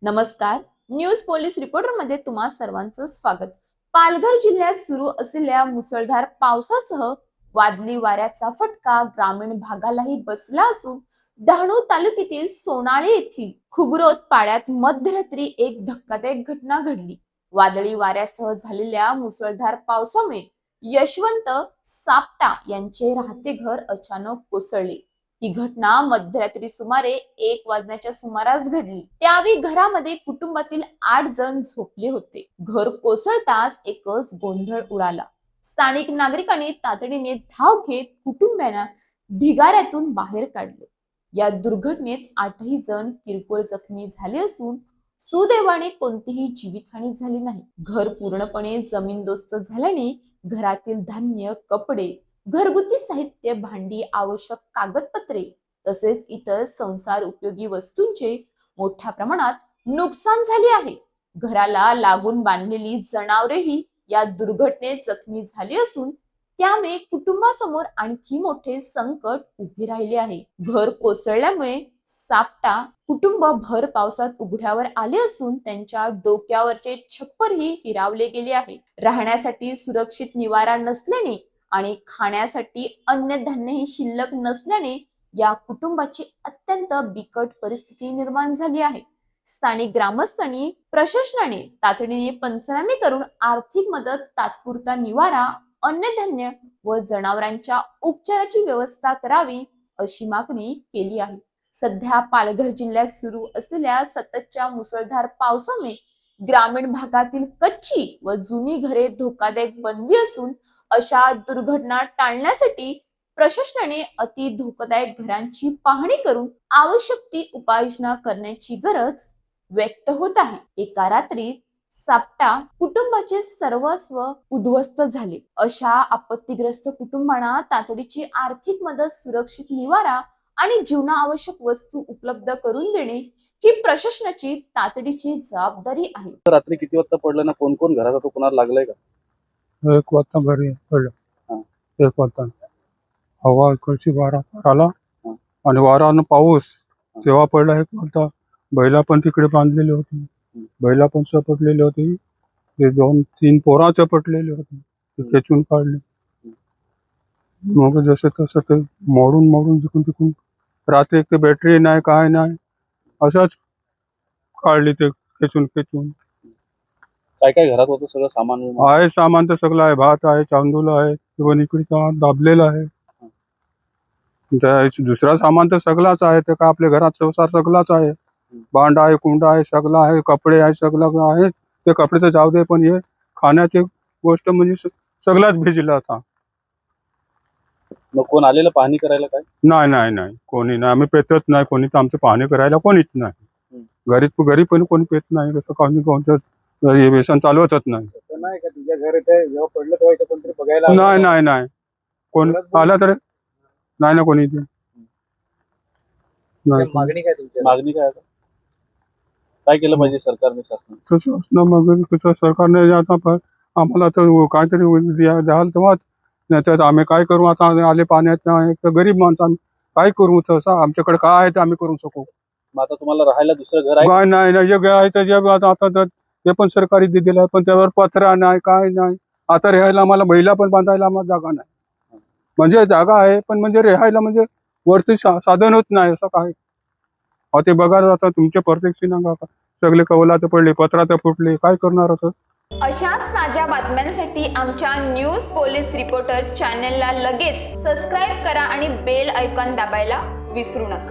नमस्कार. News police reporter मध्ये तुम्हा सर्वांचं स्वागत. पालघर जिल्ह्यात सुरू असलेल्या मुसळधार पावसासह वादळी वाऱ्याचा फटका ग्रामीण भागालाही बसला असून डहाणू तालुक्यातील सोनाळे येथील खुबरोत पाड्यात मध्यरात्री एक धक्कादायक घटना घडली. वादळी वाऱ्यासह झालेल्या मुसळधार पावसामुळे यशवंत सापटा यांचे राहते घर अचानक कोसळले. ही घटना मध्यरात्री सुमारे 1 वाजण्याच्या सुमारास घडली. त्यावेळी घरामध्ये कुटुंबातील 8 जण झोपले होते. घर कोसळताच एकच गोंधळ उडाला. स्थानिक नागरिकांनी तातडीने धाव घेत कुटुंबियांना ढिगाऱ्यातून बाहेर काढले. या दुर्घटनेत 8ही जण किरकोळ जखमी झाले असून सुदैवाने कोणतीही जीवितहानी झाली नाही. घर पूर्णपणे जमीनदोस्त झाल्याने घरातील धान्य, कपडे, घरगुती साहित्य, भांडी, आवश्यक कागदपत्रे तसेच इतर संसार उपयोगी वस्तूंचे मोठ्या प्रमाणात नुकसान झाले आहे. घराला लागून बांधलेली जनावरेही या दुर्घटनेत जखमी झाली असून त्यामुळे कुटुंबासमोर आणखी मोठे संकट उभे राहिले आहे. घर कोसळल्यामुळे सापटा कुटुंब भर पावसात उघड्यावर आले असून त्यांच्या डोक्यावरचे छप्परही हिरावले गेले आहे. राहण्यासाठी सुरक्षित निवारा नसल्याने आणि खाण्यासाठी अन्न धान्यही शिल्लक नसल्याने या कुटुंबाची अत्यंत बिकट परिस्थिती निर्माण झाली आहे. स्थानिक ग्रामस्थांनी प्रशासनाने तातडीने पंचनामे करून आर्थिक मदत, तात्पुरता निवारा, अन्नधान्य व जनावरांच्या उपचाराची व्यवस्था करावी अशी मागणी केली आहे. सध्या पालघर जिल्ह्यात सुरू असलेल्या सततच्या मुसळधार पावसामुळे ग्रामीण भागातील कच्ची व जुनी घरे धोकादायक बनली असून अशा दुर्घटना टाळण्यासाठी प्रशासनाने अति धोकादायक घरांची पाहणी करून आवश्यक ती उपाययोजना करण्याची गरज व्यक्त होत आहे. एका रात्रीत सापटा कुटुंबाचे सर्वस्व उद्ध्वस्त झाले. अशा आपत्तीग्रस्त कुटुंबांना तातडीची आर्थिक मदत, सुरक्षित निवारा आणि जीवनावश्यक वस्तू उपलब्ध करून देणे ही प्रशासनाची तातडीची जबाबदारी आहे. रात्री किती वाजता पडलं ना? कोण कोण घरात होतं? कोणाला लागलंय का? 1 वाजता घरी पडलं. 1 वाजता हवा इकडची वारा आला आणि वारानं पाऊस तेव्हा पडला. 1 वाजता बैला पण तिकडे बांधलेले होते. बैला पण सपटलेले होते. ते 2-3 पोरा चपटलेले होते. ते खेचून काढले. मग जसं तसं ते मोडून जिकून तिकून रात्री एक ते बॅटरी नाही, काय नाही, अशाच काढली ते खेचून. काय काय घरात होतं? सगळं सामान आहे सामान तर सगळं आहे. भात आहे, तांदूळ आहे, किंवा इकडे दाबलेलं आहे. दुसरा सामान तर सगळाच आहे. ते का आपल्या घरात संसार सगळाच आहे. भांडा आहे, कुंडा आहे, सगळं आहे, कपडे आहे, सगळं आहे. ते कपडे तर जाऊ दे, पण हे खाण्याची गोष्ट म्हणजे सगळाच भिजला आता. मग कोण आलेलं पाहणी करायला? काय नाही, कोणी नाही. आम्ही पेतच नाही. कोणी तर आमचं पाहणी करायला कोणीच नाही. घरी पण कोणी पेत नाही. कसं कोणतं व्यसन चालवतच नाही. नाही का तुझ्या घर जेव्हा पडलं तेव्हा इथे कोणतरी बघायला? नाही कोण आला तर नाही ना कोणी. मागणी काय तुमची? मागणी काय? काय केलं पाहिजे सरकारने, शासनाने? तसं असणं मग कसं सरकारने आता आम्हाला तर काहीतरी द्याल तेव्हाच. नाही तर आम्ही काय करू? आता आले पाण्यात नाही तर गरीब माणसं आम्ही काय करू? तसं आमच्याकडे काय आहे ते आम्ही करू शकू. मग आता तुम्हाला राहायला दुसरं घर आहे? काय नाही, जे आहे ते जे आता ते पण सरकारी दिलेलं आहे, पण त्यावर पत्रा नाही, काय नाही. आता राहायला आम्हाला बैला पण बांधायला आम्हाला जागा नाही. म्हणजे जागा आहे पण म्हणजे राहायला म्हणजे वरती साधन होत नाही. असं काय ते बघा. आता तुमच्या प्रत्यक्ष नागा सगळे कवलात पडले, पत्रात फुटले, काय करणार होतं? अशाच ताज्या बातम्यांसाठी आमच्या न्यूज पोलीस रिपोर्टर चॅनलला लगेच सबस्क्राईब करा आणि बेल आयकॉन दाबायला विसरू नका.